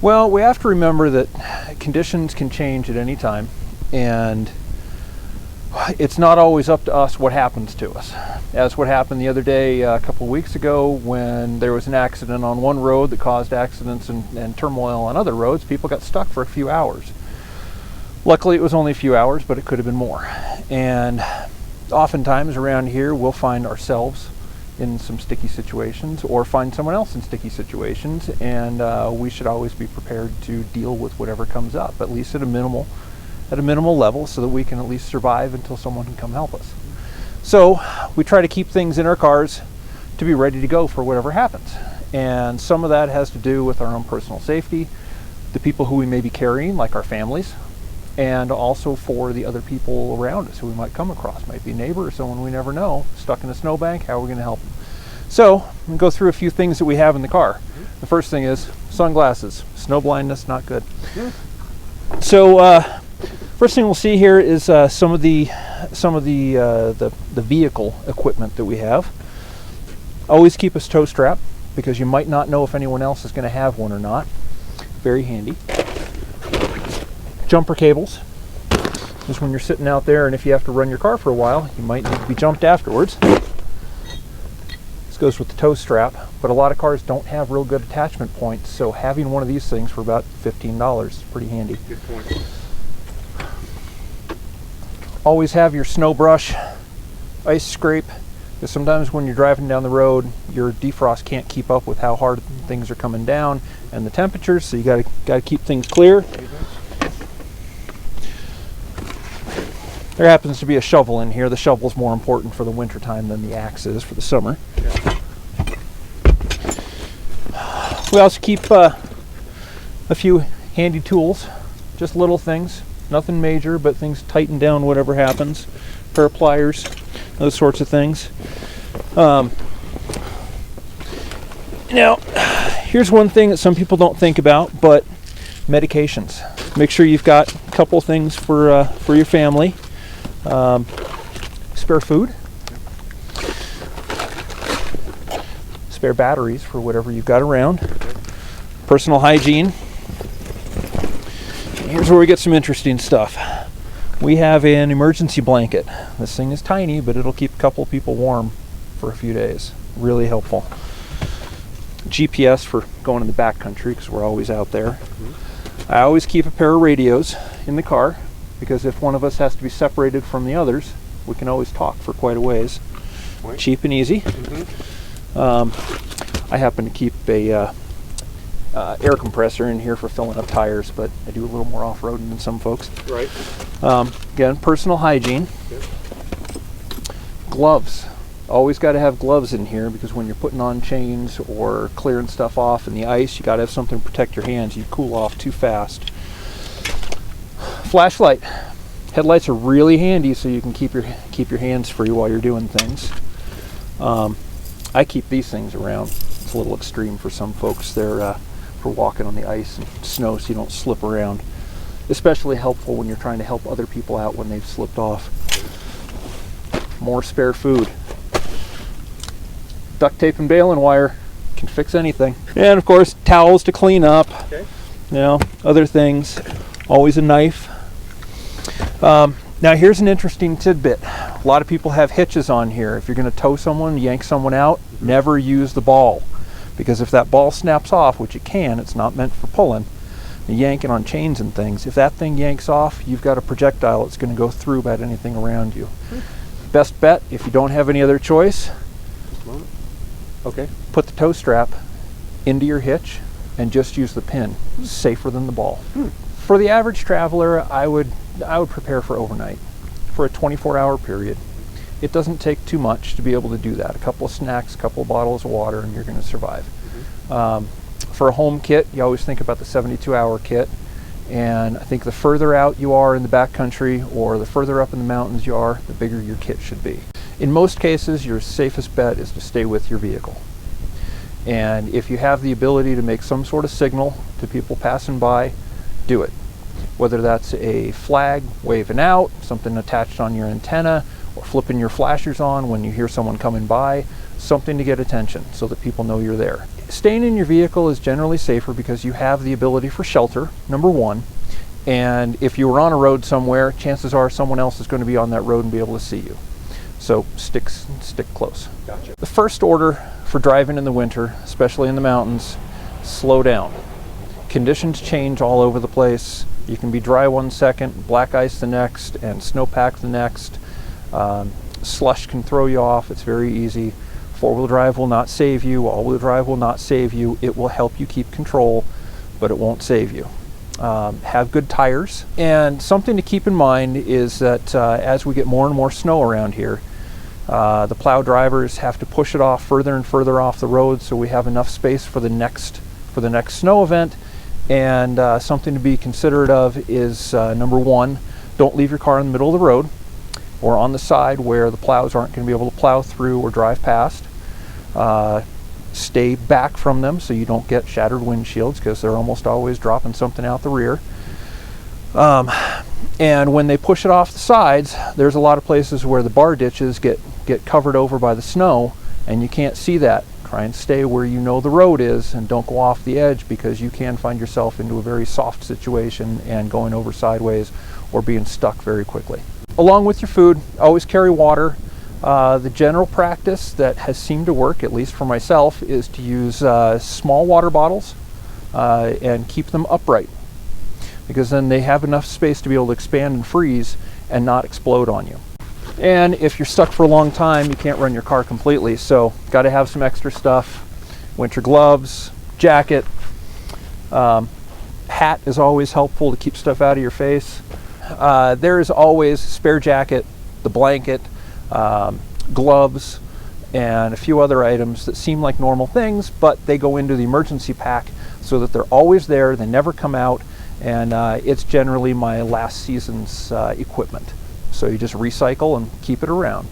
Well, we have to remember that conditions can change at any time, and it's not always up to us what happens to us. As what happened the other day, a couple of weeks ago, when there was an accident on one road that caused accidents and turmoil on other roads. People got stuck for a few hours. Luckily, it was only a few hours, but it could have been more. And oftentimes around here, we'll find ourselves in some sticky situations or find someone else in sticky situations, and we should always be prepared to deal with whatever comes up, at least at a minimal level, so that we can at least survive until someone can come help us. So we try to keep things in our cars to be ready to go for whatever happens. And some of that has to do with our own personal safety, the people who we may be carrying, like our families, and also for the other people around us who we might come across. Might be a neighbor or someone we never know, stuck in a snowbank. How are we going to help them? So I'm going to go through a few things that we have in the car. The first thing is sunglasses. Snow blindness, not good. So first thing we'll see here is some of the vehicle equipment that we have. Always keep a tow strap, because you might not know if anyone else is going to have one or not. Very handy. Jumper cables, just when you're sitting out there and if you have to run your car for a while, you might need to be jumped afterwards. This goes with the tow strap, but a lot of cars don't have real good attachment points, so having one of these things for about $15 is pretty handy. Good point. Always have your snow brush, ice scrape, because sometimes when you're driving down the road, your defrost can't keep up with how hard things are coming down and the temperatures, so you gotta keep things clear. There happens to be a shovel in here. The shovel's more important for the winter time than the axe is for the summer. Yeah. We also keep a few handy tools, just little things, nothing major, but things tighten down whatever happens. Pair of pliers, those sorts of things. Now, here's one thing that some people don't think about, but medications. Make sure you've got a couple things for your family. Spare food, spare batteries for whatever you've got around, personal hygiene. Here's where we get some interesting stuff. We have an emergency blanket. This thing is tiny, but it'll keep a couple of people warm for a few days. Really helpful. GPS for going in the backcountry, because we're always out there. I always keep a pair of radios in the car, because if one of us has to be separated from the others, we can always talk for quite a ways. Point. Cheap and easy. I happen to keep a air compressor in here for filling up tires, but I do a little more off-roading than some folks. Right. Again, personal hygiene. Yep. Gloves. Always got to have gloves in here, because when you're putting on chains or clearing stuff off in the ice, you got to have something to protect your hands. You cool off too fast. Flashlight. Headlights are really handy, so you can keep your hands free while you're doing things. I keep these things around. It's a little extreme for some folks. They're for walking on the ice and snow, so you don't slip around. Especially helpful when you're trying to help other people out when they've slipped off. More spare food. Duct tape and baling wire can fix anything. And of course, towels to clean up. Okay. You know, other things. Always a knife. Now here's an interesting tidbit. A lot of people have hitches on here. If you're going to tow someone, yank someone out, never use the ball. Because if that ball snaps off, which it can, it's not meant for pulling, you yank it on chains and things. If that thing yanks off, you've got a projectile that's going to go through about anything around you. Best bet, if you don't have any other choice, Okay. put the tow strap into your hitch and just use the pin. Safer than the ball. For the average traveler, I would prepare for overnight, for a 24-hour period. It doesn't take too much to be able to do that. A couple of snacks, a couple of bottles of water, and you're going to survive. For a home kit, you always think about the 72-hour kit. And I think the further out you are in the backcountry, or the further up in the mountains you are, the bigger your kit should be. In most cases, your safest bet is to stay with your vehicle. And if you have the ability to make some sort of signal to people passing by, do it. Whether that's a flag waving out, something attached on your antenna, or flipping your flashers on when you hear someone coming by, something to get attention so that people know you're there. staying in your vehicle is generally safer because you have the ability for shelter, number one. And if you were on a road somewhere, chances are someone else is going to be on that road and be able to see you. So stick close. Gotcha. The first order for driving in the winter, especially in the mountains, slow down. Conditions change all over the place. You can be dry one second, black ice the next, and snowpack the next. Slush can throw you off. It's very easy. Four-wheel drive will not save you. All-wheel drive will not save you. It will help you keep control, but it won't save you. Have good tires. And something to keep in mind is that as we get more and more snow around here, the plow drivers have to push it off further and further off the road so we have enough space for the next snow event. And something to be considerate of is number one, don't leave your car in the middle of the road or on the side where the plows aren't going to be able to plow through or drive past. Stay back from them so you don't get shattered windshields, because they're almost always dropping something out the rear. And when they push it off the sides, there's a lot of places where the bar ditches get covered over by the snow and you can't see that. Try and stay where you know the road is and don't go off the edge, because you can find yourself into a very soft situation and going over sideways or being stuck very quickly. Along with your food, always carry water. The general practice that has seemed to work, at least for myself, is to use small water bottles and keep them upright, because then they have enough space to be able to expand and freeze and not explode on you. And if you're stuck for a long time, you can't run your car completely, so got to have some extra stuff. Winter gloves, jacket, hat is always helpful to keep stuff out of your face. There is always a spare jacket, the blanket, gloves, and a few other items that seem like normal things, but they go into the emergency pack so that they're always there, they never come out, and it's generally my last season's equipment. So you just recycle and keep it around.